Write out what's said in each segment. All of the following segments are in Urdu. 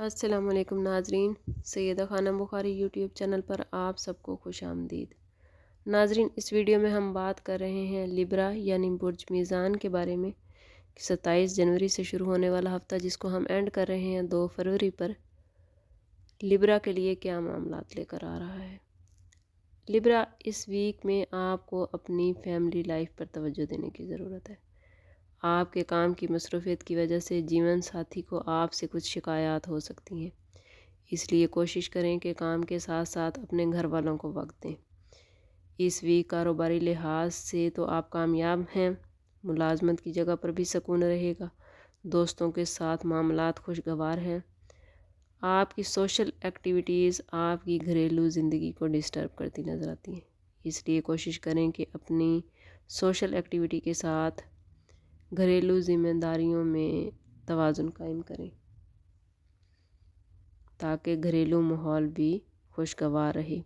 السلام علیکم ناظرین، سیدہ خانم بخاری یوٹیوب چینل پر آپ سب کو خوش آمدید۔ ناظرین، اس ویڈیو میں ہم بات کر رہے ہیں لیبرا یعنی برج میزان کے بارے میں۔ 27 جنوری سے شروع ہونے والا ہفتہ جس کو ہم اینڈ کر رہے ہیں 2 فروری پر، لیبرا کے لیے کیا معاملات لے کر آ رہا ہے۔ لیبرا، اس ویک میں آپ کو اپنی فیملی لائف پر توجہ دینے کی ضرورت ہے۔ آپ کے کام کی مصروفیت کی وجہ سے جیون ساتھی کو آپ سے کچھ شکایات ہو سکتی ہیں، اس لیے کوشش کریں کہ کام کے ساتھ ساتھ اپنے گھر والوں کو وقت دیں۔ اس ویک کاروباری لحاظ سے تو آپ کامیاب ہیں، ملازمت کی جگہ پر بھی سکون رہے گا، دوستوں کے ساتھ معاملات خوشگوار ہیں۔ آپ کی سوشل ایکٹیویٹیز آپ کی گھریلو زندگی کو ڈسٹرب کرتی نظر آتی ہیں، اس لیے کوشش کریں کہ اپنی سوشل ایکٹیویٹی کے ساتھ گھریلو ذمہ داریوں میں توازن قائم کریں تاکہ گھریلو ماحول بھی خوشگوار رہے۔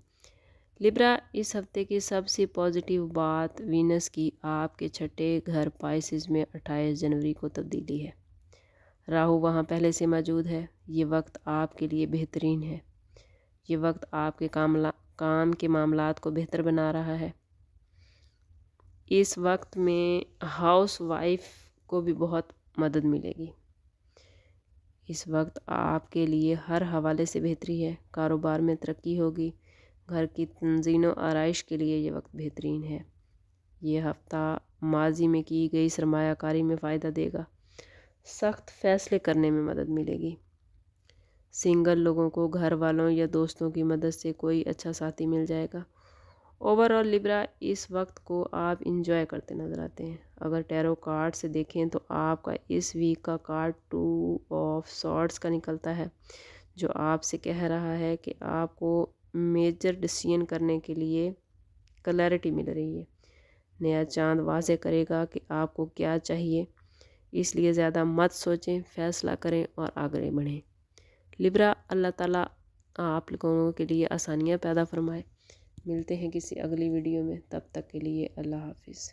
لیبرا، اس ہفتے کی سب سے پازیٹیو بات وینس کی آپ کے چھٹے گھر پائسز میں 28 جنوری کو تبدیلی ہے۔ راہو وہاں پہلے سے موجود ہے۔ یہ وقت آپ کے لیے بہترین ہے۔ یہ وقت آپ کے کام کے معاملات کو بہتر بنا رہا ہے۔ اس وقت میں ہاؤس وائف کو بھی بہت مدد ملے گی۔ اس وقت آپ کے لیے ہر حوالے سے بہتری ہے۔ کاروبار میں ترقی ہوگی۔ گھر کی تنظیم و آرائش کے لیے یہ وقت بہترین ہے۔ یہ ہفتہ ماضی میں کی گئی سرمایہ کاری میں فائدہ دے گا۔ سخت فیصلے کرنے میں مدد ملے گی۔ سنگل لوگوں کو گھر والوں یا دوستوں کی مدد سے کوئی اچھا ساتھی مل جائے گا۔ اوورآل لیبرا، اس وقت کو آپ انجوائے کرتے نظر آتے ہیں۔ اگر ٹیرو کارڈ سے دیکھیں تو آپ کا اس ویک کا کارڈ 2 آف سورڈز کا نکلتا ہے، جو آپ سے کہہ رہا ہے کہ آپ کو میجر ڈیسیژن کرنے کے لیے کلیئرٹی مل رہی ہے۔ نیا چاند واضح کرے گا کہ آپ کو کیا چاہیے، اس لیے زیادہ مت سوچیں، فیصلہ کریں اور آگے بڑھیں۔ لیبرا، اللہ تعالیٰ آپ لوگوں کے لیے آسانیاں پیدا فرمائے۔ ملتے ہیں کسی اگلی ویڈیو میں، تب تک کے لیے اللہ حافظ۔